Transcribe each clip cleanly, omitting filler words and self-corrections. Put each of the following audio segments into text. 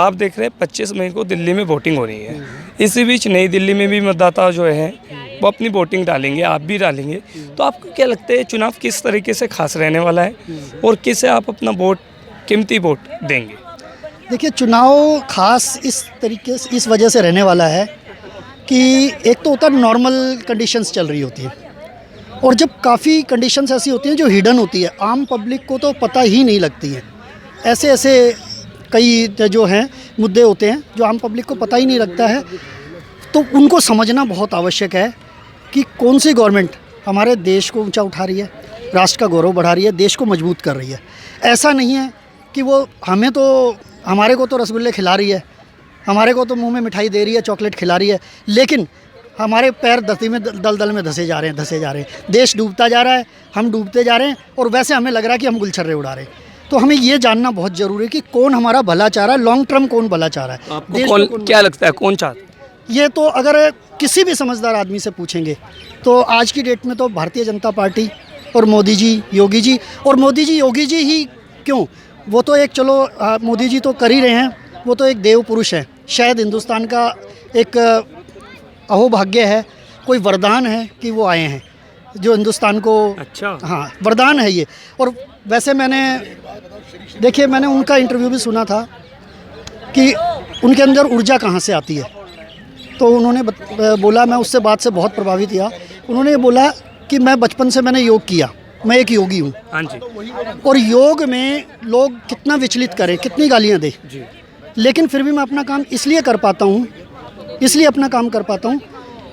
आप देख रहे हैं 25 मई को दिल्ली में वोटिंग हो रही है। इसी बीच नई दिल्ली में भी मतदाता जो है वो अपनी वोटिंग डालेंगे, आप भी डालेंगे। तो आपको क्या लगता है चुनाव किस तरीके से खास रहने वाला है और किसे आप अपना वोट, कीमती वोट देंगे? देखिए, चुनाव खास इस तरीके से इस वजह से रहने वाला है कि एक तो होता है नॉर्मल कंडीशंस चल रही होती हैं, और जब काफ़ी कंडीशंस ऐसी होती हैं जो हिडन होती है, आम पब्लिक को तो पता ही नहीं लगती है। ऐसे ऐसे कई जो हैं मुद्दे होते हैं जो आम पब्लिक को पता ही नहीं लगता है, तो उनको समझना बहुत आवश्यक है कि कौन सी गवर्नमेंट हमारे देश को ऊंचा उठा रही है, राष्ट्र का गौरव बढ़ा रही है, देश को मजबूत कर रही है। ऐसा नहीं है कि वो हमारे को तो रसगुल्ले खिला रही है, हमारे को तो मुंह में मिठाई दे रही है, चॉकलेट खिला रही है, लेकिन हमारे पैर धरती में दलदल में धंसे जा रहे हैं। देश डूबता जा रहा है, हम डूबते जा रहे हैं, और वैसे हमें लग रहा है कि हम गुलछर्रे उड़ा रहे हैं। तो हमें ये जानना बहुत ज़रूरी है कि कौन हमारा भला चाह रहा है, लॉन्ग टर्म कौन भला चाह रहा है। आपको क्या लगता है कौन चाहता है? ये तो अगर किसी भी समझदार आदमी से पूछेंगे तो आज की डेट में तो भारतीय जनता पार्टी और मोदी जी, योगी जी, और मोदी जी योगी जी ही क्यों, वो तो एक चलो मोदी जी तो कर ही रहे हैं, वो तो एक देव पुरुष है। शायद हिंदुस्तान का एक अहोभाग्य है, कोई वरदान है कि वो आए हैं जो हिंदुस्तान को, अच्छा, हाँ वरदान है ये। और वैसे मैंने उनका इंटरव्यू भी सुना था कि उनके अंदर ऊर्जा कहाँ से आती है, तो उन्होंने बोला, मैं उससे बात से बहुत प्रभावित हुआ। उन्होंने बोला कि मैं बचपन से मैंने योग किया, मैं एक योगी हूँ। हाँ जी। और योग में लोग कितना विचलित करें, कितनी गालियाँ दें, लेकिन फिर भी मैं अपना काम इसलिए कर पाता हूँ,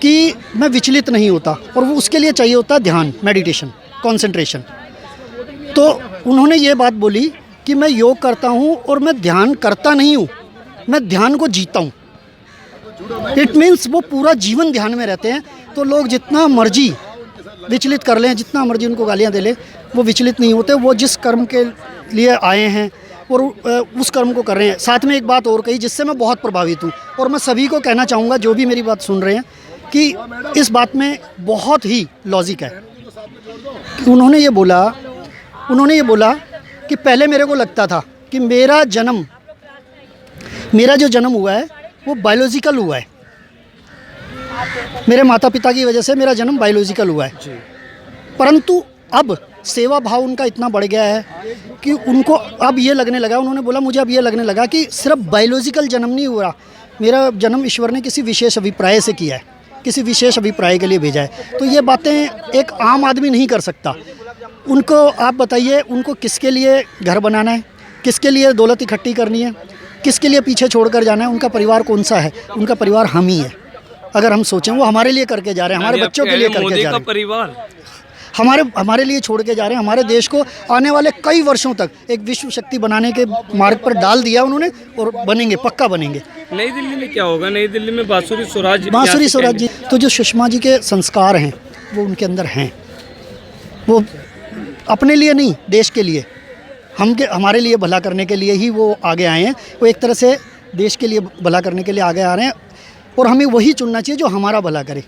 कि मैं विचलित नहीं होता, और वो उसके लिए चाहिए होता है ध्यान, मेडिटेशन, कंसंट्रेशन। तो उन्होंने ये बात बोली कि मैं योग करता हूँ और मैं ध्यान करता नहीं हूँ, मैं ध्यान को जीता हूँ। इट मीन्स वो पूरा जीवन ध्यान में रहते हैं। तो लोग जितना मर्जी विचलित कर लें, जितना मर्जी उनको गालियाँ दे लें, वो विचलित नहीं होते। वो जिस कर्म के लिए आए हैं और उस कर्म को कर रहे हैं। साथ में एक बात और कही जिससे मैं बहुत प्रभावित हूँ, और मैं सभी को कहना चाहूँगा जो भी मेरी बात सुन रहे हैं कि इस बात में बहुत ही लॉजिक है। उन्होंने ये बोला कि पहले मेरे को लगता था कि मेरा जो जन्म हुआ है वो बायोलॉजिकल हुआ है, मेरे माता पिता की वजह से मेरा जन्म बायोलॉजिकल हुआ है। परंतु अब सेवा भाव उनका इतना बढ़ गया है कि उनको अब ये लगने लगा, उन्होंने बोला मुझे अब ये लगने लगा कि सिर्फ बायोलॉजिकल जन्म नहीं हुआ, मेरा जन्म ईश्वर ने किसी विशेष अभिप्राय से किया है, किसी विशेष अभिप्राय के लिए भेजा है। तो ये बातें एक आम आदमी नहीं कर सकता। उनको आप बताइए, उनको किसके लिए घर बनाना है, किसके लिए दौलत इकट्ठी करनी है, किसके लिए पीछे छोड़कर जाना है, उनका परिवार कौन सा है? उनका परिवार हम ही है। अगर हम सोचें, वो हमारे लिए करके जा रहे हैं, हमारे बच्चों के लिए करके जा रहे हैं, परिवार हमारे लिए छोड़ के जा रहे हैं। हमारे देश को आने वाले कई वर्षों तक एक विश्व शक्ति बनाने के मार्ग पर डाल दिया उन्होंने, और बनेंगे, पक्का बनेंगे। नई दिल्ली में क्या होगा? नई दिल्ली में बांसुरी स्वराज जी, तो जो सुषमा जी के संस्कार हैं वो उनके अंदर हैं। वो अपने लिए नहीं, देश के लिए, हमारे लिए भला करने के लिए ही वो आगे आए हैं। वो एक तरह से देश के लिए भला करने के लिए आगे आ रहे हैं, और हमें वही चुनना चाहिए जो हमारा भला करे।